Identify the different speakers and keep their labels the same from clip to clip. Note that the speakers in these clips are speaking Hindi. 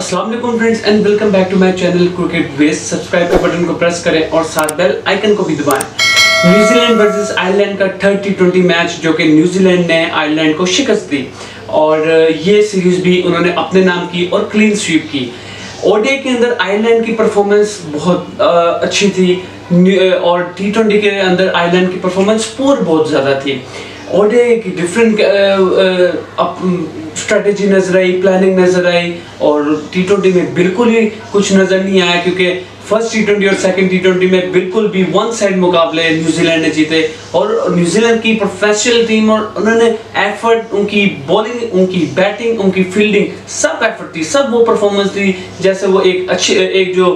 Speaker 1: अस्सलाम वालेकुम friends and welcome back to my channel cricket base. Subscribe के बटन को प्रेस करें और साथ बेल आइकन को भी दबाएं। न्यूजीलैंड वर्सेस आयरलैंड का 30-20 मैच जो कि न्यूजीलैंड ने आयरलैंड को शिकस्त दी और ये सीरीज भी उन्होंने अपने नाम की और क्लीन स्वीप की। ओडीआई के अंदर आयरलैंड की परफॉर्मेंस बहुत अच्छी थी और T20 के अंदर आयरलैंड की परफॉर्मेंस पुअर बहुत ज़्यादा थी। ओडीआई की डिफरेंट स्ट्रेटेजी नजर आई, प्लानिंग नजर आई और T20 में बिल्कुल ही कुछ नजर नहीं आया क्योंकि फर्स्ट T20 और सेकंड T20 में बिल्कुल भी वन साइड मुकाबले न्यूजीलैंड ने जीते और न्यूजीलैंड की प्रोफेशनल टीम और उन्होंने एफर्ट, उनकी बॉलिंग, उनकी बैटिंग, उनकी फील्डिंग, सब एफर्ट थी, सब वो परफॉर्मेंस थी जैसे वो एक जो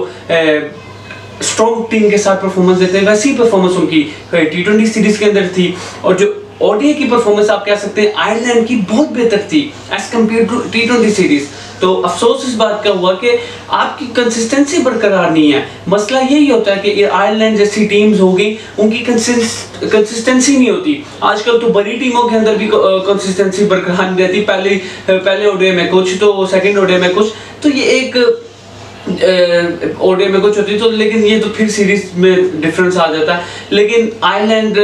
Speaker 1: स्ट्रॉन्ग टीम के साथ परफॉर्मेंस देते हैं वैसी परफॉर्मेंस उनकी T20 सीरीज के अंदर थी। और जो ओडीआई की परफॉर्मेंस आप कह सकते हैं आयरलैंड की बहुत बेहतर थी as compare to T20 series. तो अफसोस इस बात का हुआ कि आपकी कंसिस्टेंसी बरकरार नहीं है। मसला यही होता है कि आयरलैंड जैसी टीम्स हो गई, उनकी कंसिस्टेंसी नहीं होती। आजकल तो बड़ी टीमों के अंदर भी कंसिस्टेंसी बरकरार नहीं रहती। पहले ओडीआई में कुछ तो सेकंड ओडीआई में कुछ, तो ये एक ओडीआई में कुछ होती तो, लेकिन ये तो फिर सीरीज में डिफरेंस आ जाता है। लेकिन आयरलैंड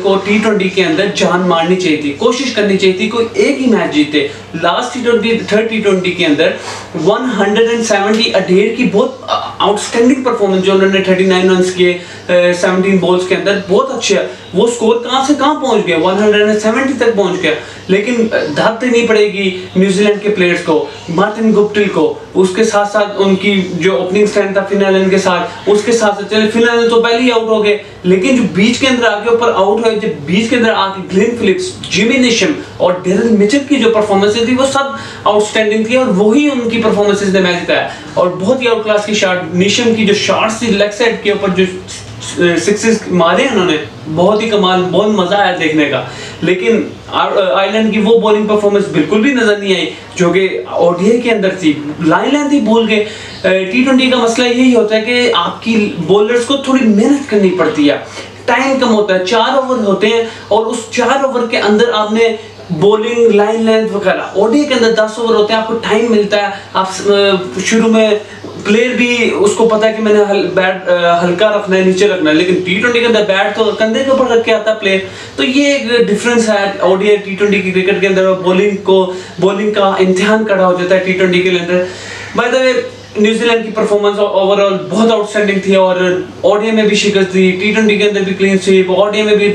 Speaker 1: को T20 के अंदर जान मारनी चाहिए थी, कोशिश करनी चाहिए थी कोई एक ही मैच जीते। लास्ट थर्ड T20 के अंदर 170 अडेर की बहुत आउटस्टैंडिंग परफॉर्मेंस जो उन्होंने 39 रन किए 17 बॉल्स के अंदर, बहुत अच्छे है। वो स्कोर कहां से कहां पहुंच गया, 170 तक पहुंच गया। लेकिन धाक देनी पड़ेगी न्यूजीलैंड के प्लेयर्स को, मार्टिन गुप्टिल को, उसके साथ साथ उनकी जो ओपनिंग स्टैंड था फिनालन के साथ, उसके साथ चले। फिनालन तो पहले ही आउट हो गए, लेकिन जो बीच के अंदर आके ऊपर आउट हुए, जब बीच के अंदर आके ग्लेन फिलिप्स, जिमी नेशम और डेरिल मिचेल की जो परफॉर्मेंस थी वो सब आउटस्टैंडिंग थी और वही उनकी परफॉर्मेंसेस ने मैच जिताया। और बहुत ही आउट क्लास की शॉट, नेशम की जो शॉट्स थी लेग साइड के ऊपर जो सिक्सेस मारे उन्होंने, बहुत ही कमाल, बहुत मजा आया देखने का। लेकिन आयरलैंड की वो बॉलिंग परफॉर्मेंस बिल्कुल भी नजर नहीं आई जो कि ओडीआई के अंदर थी। लाइन थी भूल गए। T20 का मसला यही होता है कि आपकी बॉलर्स को थोड़ी मेहनत करनी पड़ती है, टाइम कम होता है, 4 ओवर होते हैं और उस 4 ओवर के अंदर आपने बॉलिंग, लाइन लेंथ वगैरह। ओडीआई के अंदर 10 ओवर होते हैं, आपको टाइम मिलता है। आप शुरू में प्लेयर भी उसको पता है कि मैंने बैट हल्का रखना है, नीचे रखना है, लेकिन T20 के अंदर बैट तो कंधे के ऊपर रख के आता है प्लेयर। तो ये एक डिफरेंस है ओडीआई T20 की क्रिकेट के अंदर। बॉलिंग का इम्तिहान खड़ा हो जाता है T20 के अंदर। बाय द वे न्यूजीलैंड की परफॉर्मेंस ओवरऑल बहुत आउटस्टैंडिंग थी और ओडीआई में भी शिकस्त दी, T20 के अंदर भी क्लीन स्वीप, ओडीआई में भी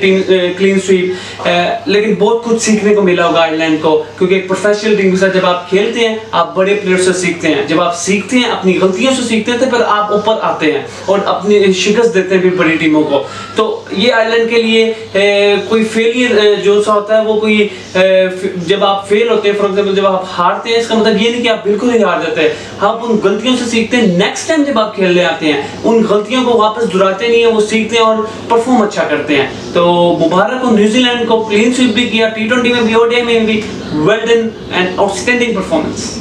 Speaker 1: क्लीन स्वीप। लेकिन बहुत कुछ सीखने को मिला होगा आयरलैंड को, क्योंकि एक प्रोफेशनल टीम के साथ जब आप खेलते हैं आप बड़े प्लेयर से सीखते हैं। जब आप सीखते हैं अपनी गलतियों से सीखते हैं तो फिर आप ऊपर आते हैं और अपनी शिकस्त देते हैं फिर बड़ी टीमों को। तो ये आयरलैंड के लिए कोई फेलियर जो सा होता है वो कोई जब आप फेल होते हैं, फॉर एग्जाम्पल जब आप हारते हैं, इसका मतलब ये नहीं कि आप बिल्कुल ही हार जाते हैं। आप उन गलतियों से सीखते हैं, नेक्स्ट टाइम जब आप खेलने आते हैं उन गलतियों को वापस दोहराते नहीं है, वो सीखते हैं और परफॉर्म अच्छा करते हैं। तो मुबारक हो न्यूजीलैंड को, क्लीन स्वीप भी किया T20 में भी, ओडीआई में भी। Well done and outstanding performance.